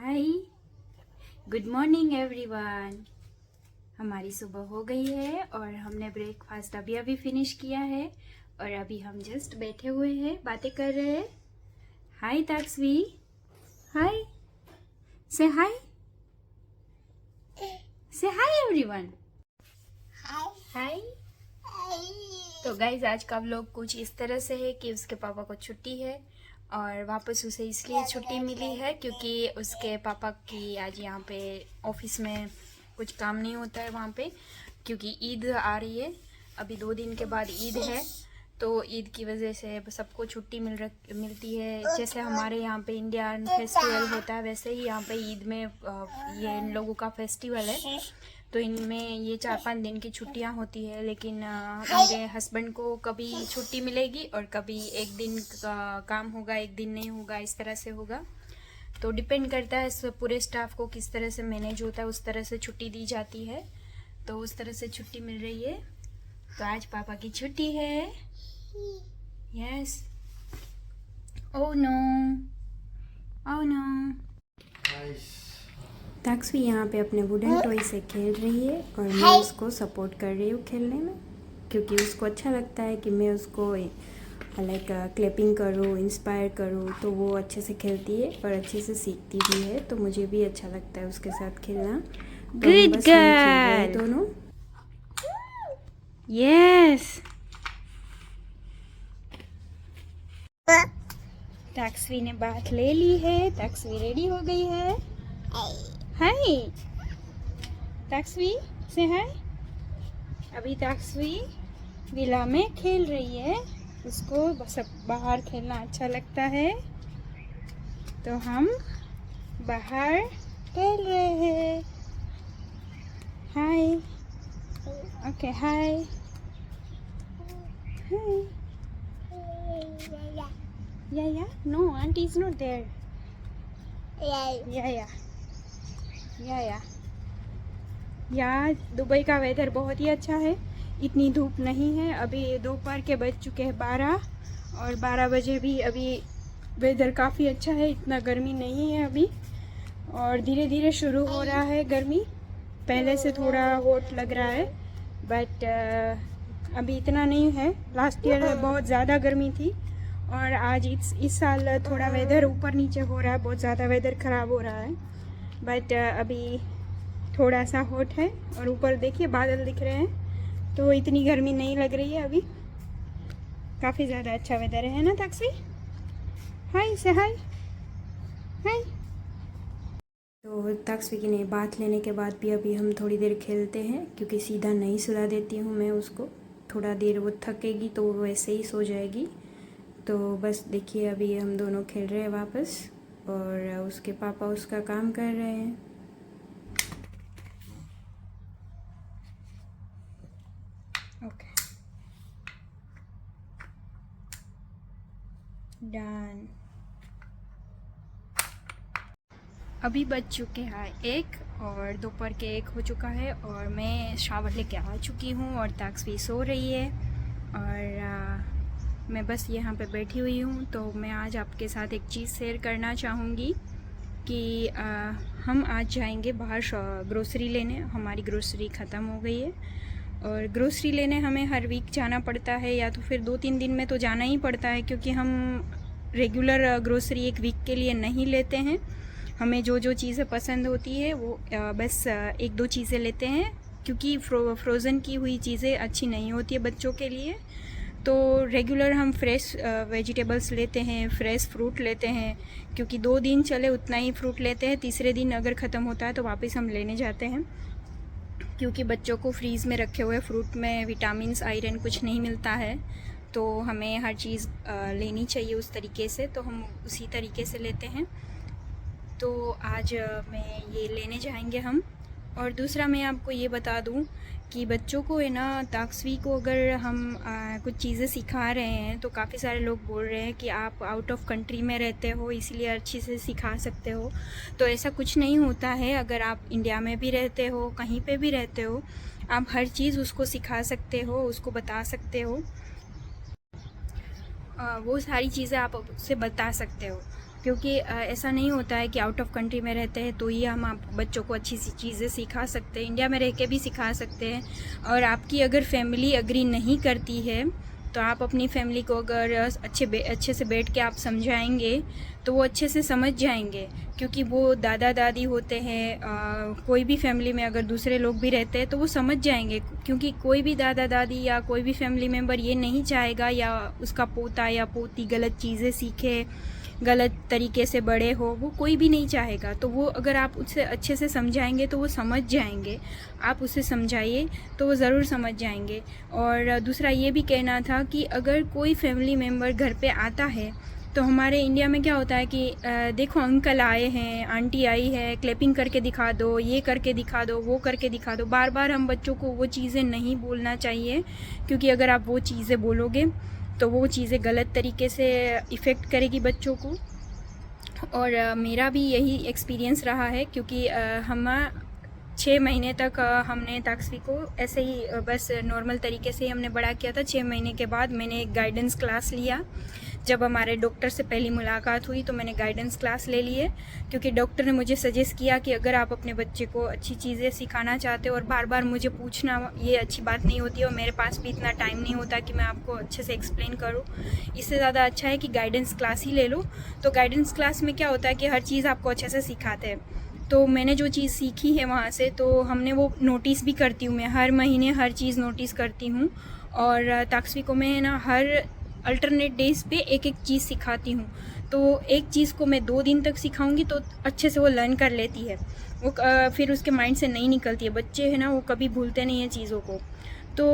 हाय, good morning everyone. हमारी सुबह हो गई है और हमने ब्रेकफास्ट अभी अभी फिनिश किया है और अभी हम जस्ट बैठे हुए हैं, बातें कर रहे हैं। हाय ताक्सवी, हाय, से हाय, से हाय एवरीवन, हाय। तो गाइज आज का व्लॉग कुछ इस तरह से है कि उसके पापा को छुट्टी है और वापस उसे इसलिए छुट्टी मिली है क्योंकि उसके पापा की आज यहाँ पे ऑफिस में कुछ काम नहीं होता है वहाँ पे, क्योंकि ईद आ रही है। अभी 2 दिन के बाद ईद है, तो ईद की वजह से सबको छुट्टी मिलती है। जैसे हमारे यहाँ पे इंडियन फेस्टिवल होता है वैसे ही यहाँ पे ईद में ये इन लोगों का फेस्टिवल है, तो इनमें ये 4-5 दिन की छुट्टियां होती है। लेकिन मेरे हस्बैंड को कभी छुट्टी मिलेगी और कभी एक दिन का काम होगा, एक दिन नहीं होगा, इस तरह से होगा। तो डिपेंड करता है पूरे स्टाफ को किस तरह से मैनेज होता है, उस तरह से छुट्टी दी जाती है। तो उस तरह से छुट्टी मिल रही है। तो आज पापा की छुट्टी है। Yes. Oh no, oh no. ताक्सवी यहाँ पे अपने वुडन टॉय से खेल रही है और मैं उसको सपोर्ट कर रही हूँ खेलने में, क्योंकि उसको अच्छा लगता है कि मैं उसको लाइक क्लैपिंग करूँ, इंस्पायर करूँ। तो वो अच्छे से खेलती है और अच्छे से सीखती भी है, तो मुझे भी अच्छा लगता है उसके साथ खेलना। गुड गर्ल दोनों। यस। ताक्सवी ने बात ले ली है, ताक्सवी रेडी हो गई है। हाय ताक्सवी, से हाय। अभी ताक्सवी विला में खेल रही है, उसको बस बाहर खेलना अच्छा लगता है, तो हम बाहर खेल रहे हैं। Hi, okay hi, hi. Yeah no, aunty is not there. या दुबई का वेदर बहुत ही अच्छा है, इतनी धूप नहीं है। अभी दोपहर के बज चुके हैं 12 और 12 बजे भी अभी वेदर काफ़ी अच्छा है, इतना गर्मी नहीं है अभी। और धीरे धीरे शुरू हो रहा है गर्मी, पहले से थोड़ा हॉट लग रहा है, बट अभी इतना नहीं है। लास्ट ईयर बहुत ज़्यादा गर्मी थी और आज इस साल थोड़ा वेदर ऊपर नीचे हो रहा है, बहुत ज़्यादा वेदर ख़राब हो रहा है, बट अभी थोड़ा सा हॉट है। और ऊपर देखिए बादल दिख रहे हैं, तो इतनी गर्मी नहीं लग रही है अभी, काफ़ी ज़्यादा अच्छा वेदर है ना ताक्सवी? हाय से हाय, हाय। तो ताक्सवी की ने बात लेने के बाद भी अभी हम थोड़ी देर खेलते हैं, क्योंकि सीधा नहीं सुला देती हूँ मैं उसको। थोड़ा देर वो थकेगी तो वो वैसे ही सो जाएगी। तो बस देखिए अभी हम दोनों खेल रहे हैं वापस और उसके पापा उसका काम कर रहे हैं। Okay done. अभी बज चुके हैं 1 और दोपहर के 1 हो चुका है और मैं शावर लेके आ चुकी हूँ और ताक्सवी सो रही है और मैं बस यहाँ पे बैठी हुई हूँ। तो मैं आज आपके साथ एक चीज़ शेयर करना चाहूँगी कि हम आज जाएंगे बाहर ग्रोसरी लेने। हमारी ग्रोसरी ख़त्म हो गई है और ग्रोसरी लेने हमें हर वीक जाना पड़ता है, या तो फिर 2-3 दिन में तो जाना ही पड़ता है, क्योंकि हम रेगुलर ग्रोसरी एक वीक के लिए नहीं लेते हैं। हमें जो जो चीज़ें पसंद होती है वो बस 1-2 चीज़ें लेते हैं, क्योंकि फ्रोज़न की हुई चीज़ें अच्छी नहीं होती है बच्चों के लिए। तो रेगुलर हम फ्रेश वेजिटेबल्स लेते हैं, फ्रेश फ्रूट लेते हैं, क्योंकि 2 दिन चले उतना ही फ्रूट लेते हैं। तीसरे दिन अगर ख़त्म होता है तो वापस हम लेने जाते हैं, क्योंकि बच्चों को फ्रीज़ में रखे हुए फ्रूट में विटामिन्स, आयरन कुछ नहीं मिलता है। तो हमें हर चीज़ लेनी चाहिए उस तरीके से, तो हम उसी तरीके से लेते हैं। तो आज मैं ये लेने जाएंगे हम। और दूसरा मैं आपको ये बता दूं कि बच्चों को है ना, ताक्सवी को अगर हम कुछ चीज़ें सिखा रहे हैं तो काफ़ी सारे लोग बोल रहे हैं कि आप आउट ऑफ कंट्री में रहते हो इसलिए अच्छी से सिखा सकते हो। तो ऐसा कुछ नहीं होता है। अगर आप इंडिया में भी रहते हो, कहीं पे भी रहते हो, आप हर चीज़ उसको सिखा सकते हो, उसको बता सकते हो। वो सारी चीज़ें आप उससे बता सकते हो। क्योंकि ऐसा नहीं होता है कि आउट ऑफ कंट्री में रहते हैं तो ही हम आप बच्चों को अच्छी सी चीज़ें सिखा सकते हैं, इंडिया में रह के भी सिखा सकते हैं। और आपकी अगर फैमिली एग्री नहीं करती है तो आप अपनी फैमिली को अगर अच्छे से बैठ के आप समझाएंगे तो वो अच्छे से समझ जाएंगे, क्योंकि वो दादा दादी होते हैं। कोई भी फैमिली में अगर दूसरे लोग भी रहते हैं तो वो समझ जाएंगे, क्योंकि कोई भी दादा दादी या कोई भी फैमिली मेम्बर ये नहीं चाहेगा या उसका पोता या पोती गलत चीज़ें सीखे, गलत तरीके से बड़े हो, वो कोई भी नहीं चाहेगा। तो वो अगर आप उससे अच्छे से समझाएंगे तो वो समझ जाएंगे। आप उसे समझाइए तो वो ज़रूर समझ जाएंगे। और दूसरा ये भी कहना था कि अगर कोई फैमिली मेम्बर घर पे आता है तो हमारे इंडिया में क्या होता है कि देखो अंकल आए हैं, आंटी आई है, क्लैपिंग करके दिखा दो, ये करके दिखा दो, वो करके दिखा दो। बार बार हम बच्चों को वो चीज़ें नहीं बोलना चाहिए, क्योंकि अगर आप वो चीज़ें बोलोगे तो वो चीज़ें गलत तरीके से इफ़ेक्ट करेगी बच्चों को। और मेरा भी यही एक्सपीरियंस रहा है, क्योंकि हम 6 महीने तक हमने ताक्सवी को ऐसे ही बस नॉर्मल तरीके से ही हमने बड़ा किया था। 6 महीने के बाद मैंने एक गाइडेंस क्लास लिया। जब हमारे डॉक्टर से पहली मुलाकात हुई तो मैंने गाइडेंस क्लास ले ली है, क्योंकि डॉक्टर ने मुझे सजेस्ट किया कि अगर आप अपने बच्चे को अच्छी चीज़ें सिखाना चाहते हो और बार बार मुझे पूछना ये अच्छी बात नहीं होती है, और मेरे पास भी इतना टाइम नहीं होता कि मैं आपको अच्छे से एक्सप्लेन करूँ। इससे ज़्यादा अच्छा है कि गाइडेंस क्लास ही ले लो। तो गाइडेंस क्लास में क्या होता है कि हर चीज़ आपको अच्छे से सिखाते हैं। तो मैंने जो चीज़ सीखी है वहाँ से, तो हमने वो नोटिस भी करती हूँ मैं, हर महीने हर चीज़ नोटिस करती हूँ। और ताक्सवी को मैं ना हर अल्टरनेट डेज़ पे एक एक चीज़ सिखाती हूँ। तो एक चीज़ को मैं 2 दिन तक सिखाऊंगी तो अच्छे से वो लर्न कर लेती है, वो फिर उसके माइंड से नहीं निकलती है। बच्चे हैं ना, वो कभी भूलते नहीं हैं चीज़ों को। तो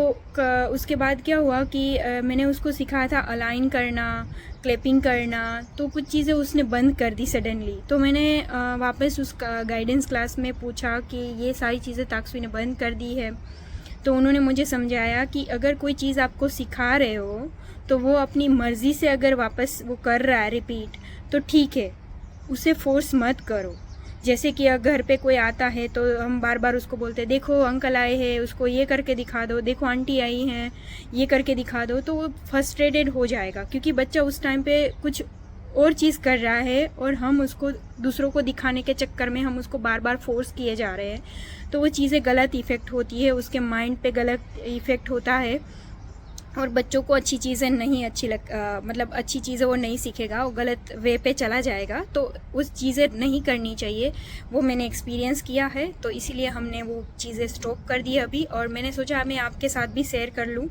उसके बाद क्या हुआ कि मैंने उसको सिखाया था अलाइन करना, क्लैपिंग करना, तो कुछ चीज़ें उसने बंद कर दी सडनली। तो मैंने वापस उस गाइडेंस क्लास में पूछा कि ये सारी चीज़ें ताक्सवी ने बंद कर दी है। तो उन्होंने मुझे समझाया कि अगर कोई चीज़ आपको सिखा रहे हो तो वो अपनी मर्ज़ी से अगर वापस वो कर रहा है रिपीट, तो ठीक है, उसे फोर्स मत करो। जैसे कि अगर घर पे कोई आता है तो हम बार बार उसको बोलते हैं देखो अंकल आए हैं, उसको ये करके दिखा दो, देखो आंटी आई हैं, ये करके दिखा दो, तो वो फ्रस्ट्रेटेड हो जाएगा, क्योंकि बच्चा उस टाइम पे कुछ और चीज़ कर रहा है और हम उसको दूसरों को दिखाने के चक्कर में हम उसको बार बार फोर्स किए जा रहे हैं। तो वो चीज़ें गलत इफ़ेक्ट होती है, उसके माइंड पे गलत इफ़ेक्ट होता है, और बच्चों को अच्छी चीज़ें नहीं मतलब अच्छी चीज़ें वो नहीं सीखेगा, वो गलत वे पे चला जाएगा। तो उस चीज़ें नहीं करनी चाहिए, वो मैंने एक्सपीरियंस किया है। तो इसीलिए हमने वो चीज़ें स्टॉप कर दी अभी। और मैंने सोचा मैं आपके साथ भी शेयर कर लूँ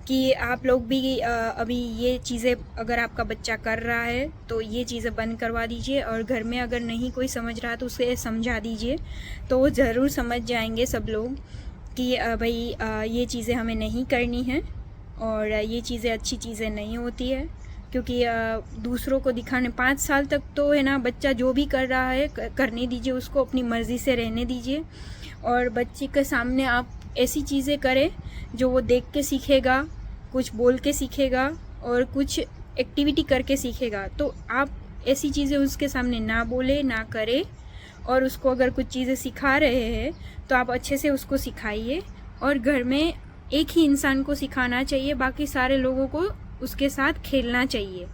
कि आप लोग भी अभी ये चीज़ें अगर आपका बच्चा कर रहा है तो ये चीज़ें बंद करवा दीजिए, और घर में अगर नहीं कोई समझ रहा तो उसे समझा दीजिए, तो वो ज़रूर समझ जाएंगे सब लोग कि भाई ये चीज़ें हमें नहीं करनी है और ये चीज़ें अच्छी चीज़ें नहीं होती है। क्योंकि दूसरों को दिखाने 5 साल तक तो है ना, बच्चा जो भी कर रहा है करने दीजिए उसको, अपनी मर्ज़ी से रहने दीजिए। और बच्चे के सामने आप ऐसी चीज़ें करें जो वो देख के सीखेगा, कुछ बोल के सीखेगा और कुछ एक्टिविटी करके सीखेगा। तो आप ऐसी चीज़ें उसके सामने ना बोले ना करें, और उसको अगर कुछ चीज़ें सिखा रहे हैं तो आप अच्छे से उसको सिखाइए। और घर में एक ही इंसान को सिखाना चाहिए, बाकी सारे लोगों को उसके साथ खेलना चाहिए।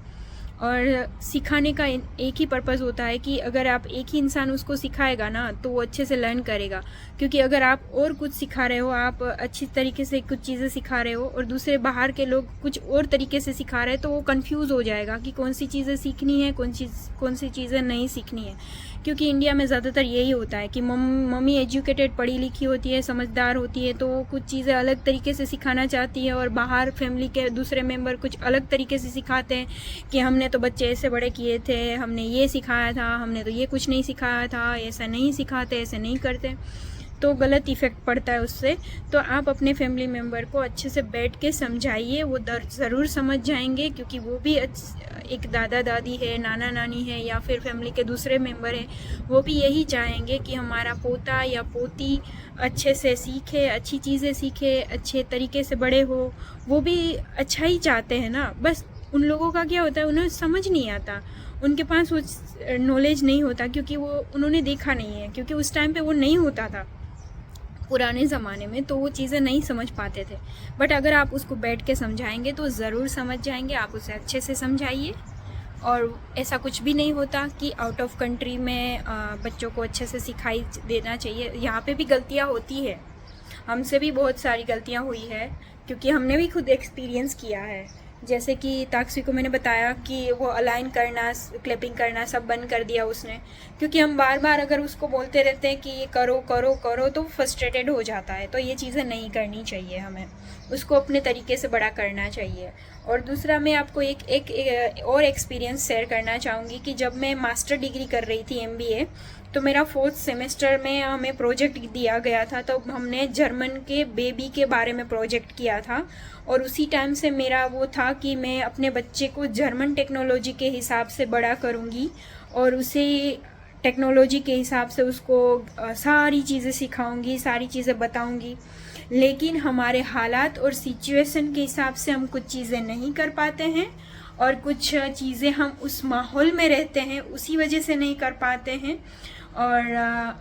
और सिखाने का एक ही पर्पज़ होता है कि अगर आप एक ही इंसान उसको सिखाएगा ना तो वो अच्छे से लर्न करेगा। क्योंकि अगर आप और कुछ सिखा रहे हो, आप अच्छी तरीके से कुछ चीज़ें सिखा रहे हो और दूसरे बाहर के लोग कुछ और तरीके से सिखा रहे हैं, तो वो कंफ्यूज हो जाएगा कि कौन सी चीज़ें सीखनी है, कौन सी चीज़ें नहीं सीखनी है। क्योंकि इंडिया में ज़्यादातर यही होता है कि मम्मी एजुकेटेड, पढ़ी लिखी होती है, समझदार होती है, तो वो कुछ चीज़ें अलग तरीके से सिखाना चाहती है, और बाहर फैमिली के दूसरे मेंबर कुछ अलग तरीके से सिखाते हैं कि हमने तो बच्चे ऐसे बड़े किए थे, हमने ये सिखाया था, हमने तो ये कुछ नहीं सिखाया था, ऐसा नहीं सिखाते, ऐसे नहीं करते। तो गलत इफ़ेक्ट पड़ता है उससे। तो आप अपने फैमिली मेम्बर को अच्छे से बैठ के समझाइए, वो ज़रूर समझ जाएंगे, क्योंकि वो भी एक दादा दादी है, नाना नानी है, या फिर फैमिली के दूसरे मेंबर हैं, वो भी यही चाहेंगे कि हमारा पोता या पोती अच्छे से सीखे, अच्छी चीज़ें सीखे, अच्छे तरीके से बड़े हो। वो भी अच्छा ही चाहते हैं ना। बस उन लोगों का क्या होता है, उन्हें समझ नहीं आता, उनके पास वो नॉलेज नहीं होता, क्योंकि वो उन्होंने देखा नहीं है, क्योंकि उस टाइम पे वो नहीं होता था पुराने ज़माने में, तो वो चीज़ें नहीं समझ पाते थे। बट अगर आप उसको बैठ के समझाएंगे तो ज़रूर समझ जाएंगे। आप उसे अच्छे से समझाइए और ऐसा कुछ भी नहीं होता कि आउट ऑफ कंट्री में बच्चों को अच्छे से सिखाई देना चाहिए। यहाँ पे भी गलतियाँ होती है, हमसे भी बहुत सारी गलतियाँ हुई है, क्योंकि हमने भी खुद एक्सपीरियंस किया है। जैसे कि ताक्सी को मैंने बताया कि वो अलाइन करना, क्लैपिंग करना सब बंद कर दिया उसने, क्योंकि हम बार बार अगर उसको बोलते रहते हैं कि ये करो करो करो तो फ्रस्ट्रेटेड हो जाता है। तो ये चीज़ें नहीं करनी चाहिए, हमें उसको अपने तरीके से बड़ा करना चाहिए। और दूसरा मैं आपको एक और एक्सपीरियंस शेयर करना चाहूँगी कि जब मैं मास्टर डिग्री कर रही थी MBA, तो मेरा 4th सेमेस्टर में हमें प्रोजेक्ट दिया गया था। तो हमने जर्मन के बेबी के बारे में प्रोजेक्ट किया था, और उसी टाइम से मेरा वो था कि मैं अपने बच्चे को जर्मन टेक्नोलॉजी के हिसाब से बड़ा करूँगी और उसे टेक्नोलॉजी के हिसाब से उसको सारी चीज़ें सिखाऊंगी, सारी चीज़ें बताऊंगी। लेकिन हमारे हालात और सिचुएशन के हिसाब से हम कुछ चीज़ें नहीं कर पाते हैं, और कुछ चीज़ें हम उस माहौल में रहते हैं उसी वजह से नहीं कर पाते हैं। और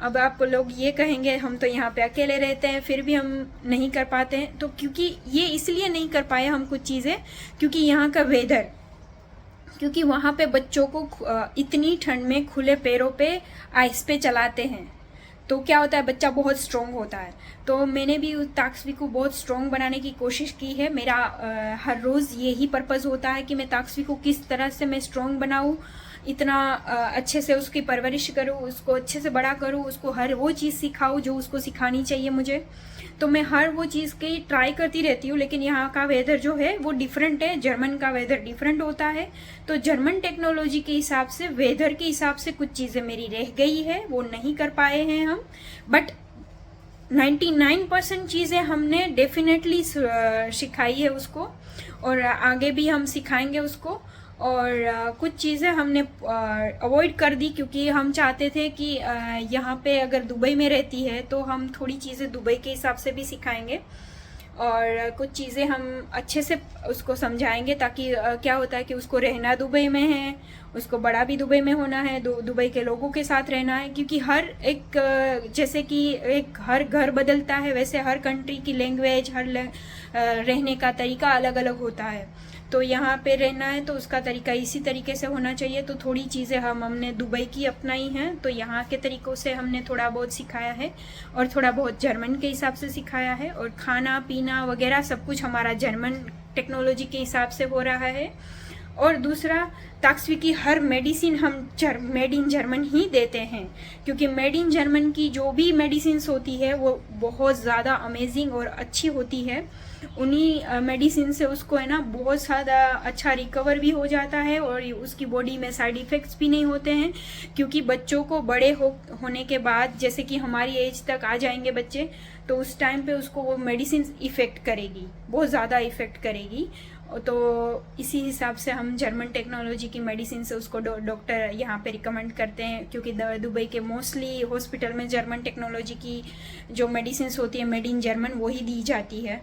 अब आप लोग ये कहेंगे हम तो यहाँ पे अकेले रहते हैं फिर भी हम नहीं कर पाते हैं। तो क्योंकि ये इसलिए नहीं कर पाए हम कुछ चीज़ें, क्योंकि यहाँ का वेदर, क्योंकि वहाँ पे बच्चों को इतनी ठंड में खुले पैरों पे आइस पे चलाते हैं, तो क्या होता है बच्चा बहुत स्ट्रॉन्ग होता है। तो मैंने भी ताक्सवी को बहुत स्ट्रॉन्ग बनाने की कोशिश की है। मेरा हर रोज़ यही पर्पज़ होता है कि मैं ताक्सवी को किस तरह से मैं स्ट्रॉन्ग बनाऊँ, इतना अच्छे से उसकी परवरिश करूँ, उसको अच्छे से बड़ा करूँ, उसको हर वो चीज़ सिखाऊँ जो उसको सिखानी चाहिए मुझे। तो मैं हर वो चीज़ की ट्राई करती रहती हूँ। लेकिन यहाँ का वेदर जो है वो डिफरेंट है, जर्मन का वेदर डिफरेंट होता है। तो जर्मन टेक्नोलॉजी के हिसाब से, वेदर के हिसाब से कुछ चीज़ें मेरी रह गई है, वो नहीं कर पाए हैं हम। बट 99% चीज़ें हमने डेफिनेटली सिखाई है उसको, और आगे भी हम सिखाएंगे उसको। और कुछ चीज़ें हमने अवॉइड कर दी, क्योंकि हम चाहते थे कि यहाँ पे अगर दुबई में रहती है तो हम थोड़ी चीज़ें दुबई के हिसाब से भी सिखाएंगे, और कुछ चीज़ें हम अच्छे से उसको समझाएंगे, ताकि क्या होता है कि उसको रहना दुबई में है, उसको बड़ा भी दुबई में होना है, दुबई के लोगों के साथ रहना है। क्योंकि हर एक, जैसे कि एक हर घर बदलता है, वैसे हर कंट्री की लैंग्वेज, रहने का तरीका अलग अलग होता है। तो यहाँ पे रहना है तो उसका तरीका इसी तरीके से होना चाहिए। तो थोड़ी चीज़ें हमने दुबई की अपनाई हैं, तो यहाँ के तरीक़ों से हमने थोड़ा बहुत सिखाया है, और थोड़ा बहुत जर्मन के हिसाब से सिखाया है। और खाना पीना वगैरह सब कुछ हमारा जर्मन टेक्नोलॉजी के हिसाब से हो रहा है। और दूसरा, ताक्सवी की हर मेडिसिन हम मेड इन जर्मन ही देते हैं, क्योंकि मेड इन जर्मन की जो भी मेडिसिन होती है वो बहुत ज़्यादा अमेजिंग और अच्छी होती है। उन्हीं मेडिसिन से उसको है ना बहुत ज़्यादा अच्छा रिकवर भी हो जाता है, और उसकी बॉडी में साइड इफ़ेक्ट्स भी नहीं होते हैं। क्योंकि बच्चों को बड़े होने के बाद, जैसे कि हमारी एज तक आ जाएंगे बच्चे, तो उस टाइम पे उसको वो मेडिसिन इफ़ेक्ट करेगी, बहुत ज़्यादा इफ़ेक्ट करेगी। तो इसी हिसाब से हम जर्मन टेक्नोलॉजी की मेडिसिन से उसको डॉक्टर यहाँ पे रिकमेंड करते हैं, क्योंकि दुबई के मोस्टली हॉस्पिटल में जर्मन टेक्नोलॉजी की जो मेडिसिन होती है मेड इन जर्मन वही दी जाती है।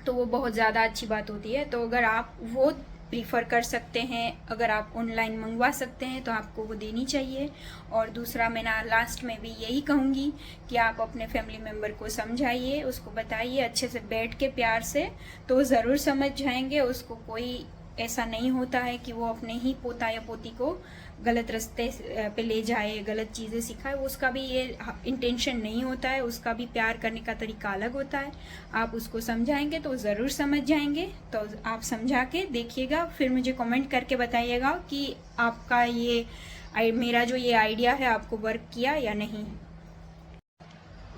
तो वो बहुत ज़्यादा अच्छी बात होती है। तो अगर आप वो प्रीफर कर सकते हैं, अगर आप ऑनलाइन मंगवा सकते हैं तो आपको वो देनी चाहिए। और दूसरा, मैं ना लास्ट में भी यही कहूँगी कि आप अपने फैमिली मेम्बर को समझाइए, उसको बताइए अच्छे से बैठ के प्यार से, तो ज़रूर समझ जाएंगे। उसको कोई ऐसा नहीं होता है कि वो अपने ही पोता या पोती को गलत रास्ते पे ले जाए, गलत चीज़ें सिखाए। उसका भी ये इंटेंशन नहीं होता है, उसका भी प्यार करने का तरीका अलग होता है। आप उसको समझाएंगे तो ज़रूर समझ जाएंगे। तो आप समझा के देखिएगा, फिर मुझे कमेंट करके बताइएगा कि आपका ये मेरा जो ये आइडिया है आपको वर्क किया या नहीं।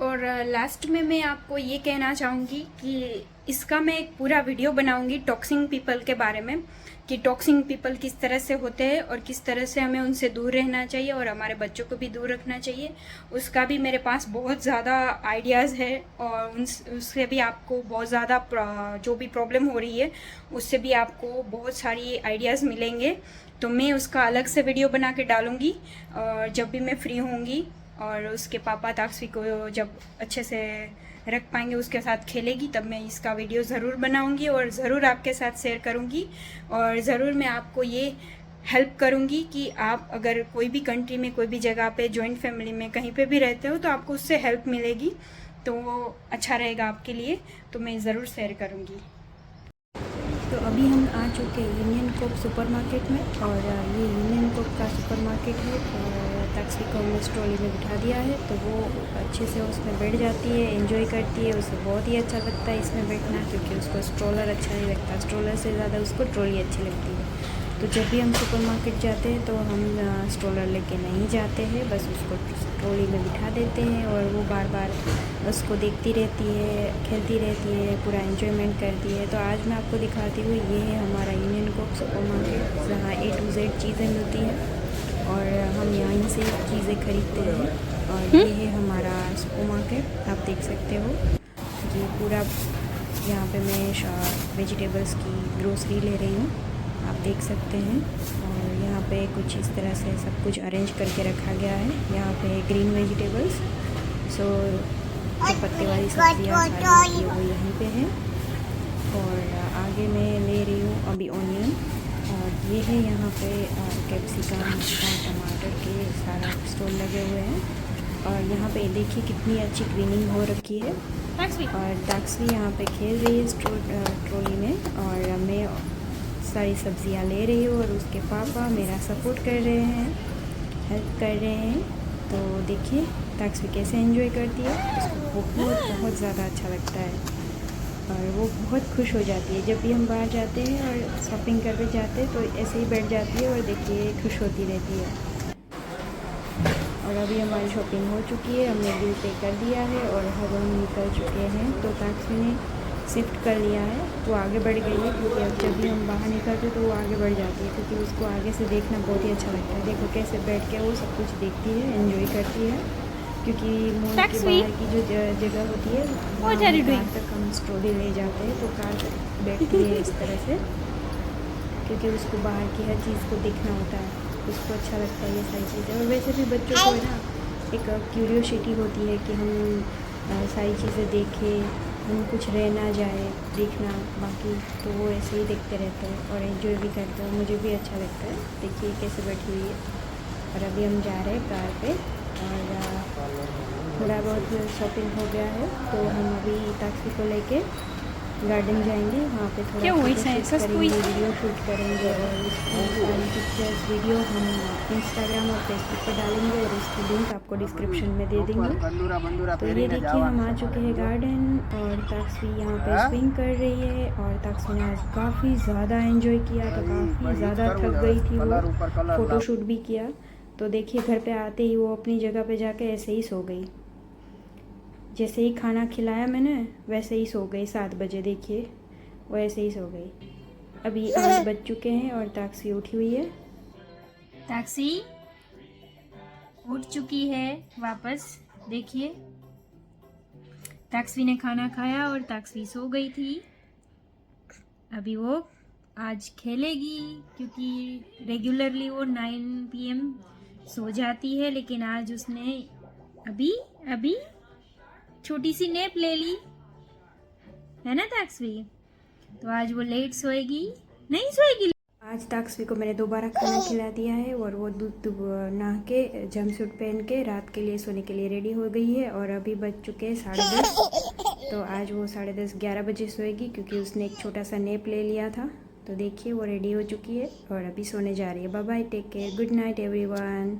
और लास्ट में मैं आपको ये कहना चाहूँगी कि इसका मैं एक पूरा वीडियो बनाऊँगी टॉक्सिंग पीपल के बारे में, कि टॉक्सिंग पीपल किस तरह से होते हैं और किस तरह से हमें उनसे दूर रहना चाहिए और हमारे बच्चों को भी दूर रखना चाहिए। उसका भी मेरे पास बहुत ज़्यादा आइडियाज़ है, और उससे भी आपको बहुत ज़्यादा जो भी प्रॉब्लम हो रही है उससे भी आपको बहुत सारी आइडियाज़ मिलेंगे। तो मैं उसका अलग से वीडियो बना के डालूँगी, और जब भी मैं फ्री होंगी, और उसके पापा ताक्सवी को जब अच्छे से रख पाएंगे, उसके साथ खेलेगी, तब मैं इसका वीडियो ज़रूर बनाऊंगी और ज़रूर आपके साथ शेयर करूंगी। और ज़रूर मैं आपको ये हेल्प करूंगी कि आप अगर कोई भी कंट्री में, कोई भी जगह पे, जॉइंट फैमिली में कहीं पे भी रहते हो तो आपको उससे हेल्प मिलेगी, तो अच्छा रहेगा आपके लिए। तो मैं ज़रूर शेयर करूंगी। तो अभी हम आ चुके हैं यूनियन कोप सुपरमार्केट में, और ये यूनियन कोप का सुपरमार्केट है। और ताक्सी को हमने ट्रॉली में बिठा दिया है, तो वो अच्छे से उसमें बैठ जाती है, एंजॉय करती है। उसे बहुत ही अच्छा लगता है इसमें बैठना, क्योंकि उसको स्ट्रोलर अच्छा नहीं लगता। स्ट्रोलर से ज़्यादा उसको ट्रॉली अच्छी लगती है। तो जब भी हम सुपरमार्केट जाते हैं तो हम स्ट्रोलर लेके नहीं जाते हैं, बस उसको ट्रॉली में बिठा देते हैं, और वो बार बार उसको देखती रहती है, खेलती रहती है, पूरा एंजॉयमेंट करती है। तो आज मैं आपको दिखाती हूँ, ये है हमारा यूनियन कोप सुपरमार्केट, जहाँ A to Z चीज़ें मिलती हैं और हम यहीं से चीज़ें खरीदते हैं। और ये है हमारा सुपरमार्केट, आप देख सकते हो। ये पूरा यहाँ पे मैं वेजिटेबल्स की ग्रोसरी ले रही हूँ, आप देख सकते हैं। और यहाँ पे कुछ इस तरह से सब कुछ अरेंज करके रखा गया है। यहाँ पे ग्रीन वेजिटेबल्स, जो पत्ते वाली सब्जियाँ सारी वो यहीं पे है। और आगे मैं ले रही हूँ अभी ऑनियन, और ये है यहाँ पे कैप्सिकम और टमाटर के सारा स्टॉल लगे हुए हैं। और यहाँ पे देखिए कितनी अच्छी क्लीनिंग हो रखी है। और टैक्सी यहाँ पे खेल रही है ट्रॉली में, और मैं सारी सब्जियाँ ले रही हूँ, और उसके पापा मेरा सपोर्ट कर रहे हैं, हेल्प कर रहे हैं। तो देखिए टैक्सी कैसे एंजॉय करती है, उसको बहुत ज़्यादा अच्छा लगता है, और वो बहुत खुश हो जाती है जब भी हम बाहर जाते हैं और शॉपिंग करने जाते हैं, तो ऐसे ही बैठ जाती है और देखिए खुश होती रहती है। और अभी हमारी शॉपिंग हो चुकी है, हमने बिल पे कर दिया है और अब हम निकल चुके हैं। तो टैक्सी ने शिफ्ट कर लिया है, वो आगे बढ़ गई है, क्योंकि अब जब भी हम बाहर निकलते हैं तो वो आगे बढ़ जाती है, क्योंकि उसको आगे से देखना बहुत ही अच्छा लगता है। देखो कैसे बैठ के वो सब कुछ देखती है, एंजॉय करती है, क्योंकि मॉल के बाहर की जो जगह होती है वहाँ तक हम ट्रॉली ले जाते हैं, तो कार तक बैठती है इस तरह से, क्योंकि उसको बाहर की हर चीज़ को देखना होता है, उसको अच्छा लगता है ये सारी चीज़ें। और वैसे भी बच्चों को है ना एक क्यूरियोसिटी होती है कि हम सारी चीज़ें देखें, हम कुछ रह ना जाए देखना, बाकी तो वो ऐसे ही देखते रहते हैं और एंजॉय भी करते हैं। मुझे भी अच्छा लगता है, देखिए कैसे बैठी हुई है। और अभी हम जा रहे हैं कार पे, और थोड़ा बहुत शॉपिंग हो गया है, तो हम अभी टैक्सी को लेके गार्डन जाएंगे, वहाँ पे थोड़ा फोटो करेंगे, वीडियो शूट करेंगे, और उसकी सारी पिक्चर्स वीडियो हम इंस्टाग्राम और फेसबुक पे डालेंगे, और उसकी लिंक आपको डिस्क्रिप्शन में दे देंगे। तो ये देखिए हम आ चुके हैं गार्डन, और ताक्सी यहाँ पे स्विंग कर रही है, और ताक्सी ने आज काफ़ी ज़्यादा एंजॉय किया, तो काफ़ी ज़्यादा थक गई थी वो, फ़ोटो शूट भी किया। तो देखिए घर पे आते ही वो अपनी जगह पे जाके ऐसे ही सो गई, जैसे ही खाना खिलाया मैंने वैसे ही सो गई। 7 बजे देखिए वो ऐसे ही सो गई। अभी 8 बज चुके हैं और टैक्सी उठी हुई है। टैक्सी उठ चुकी है वापस, देखिए टैक्सी ने खाना खाया और टैक्सी सो गई थी। अभी वो आज खेलेगी, क्योंकि रेगुलरली वो 9 PM सो जाती है, लेकिन आज उसने अभी छोटी सी नैप ले ली है ना टैक्सी, तो आज वो लेट सोएगी, नहीं सोएगी। आज टैक्सी को मैंने दोबारा खाना खिला दिया है, और वो दूध नहा के जंपसूट पहन के रात के लिए सोने के लिए रेडी हो गई है। और अभी बज चुके हैं 10:30, तो आज वो 10:30 11 बजे सोएगी, क्योंकि उसने एक छोटा सा नैप ले लिया था। तो देखिए वो रेडी हो चुकी है और अभी सोने जा रही है। Bye bye, take care, good night everyone.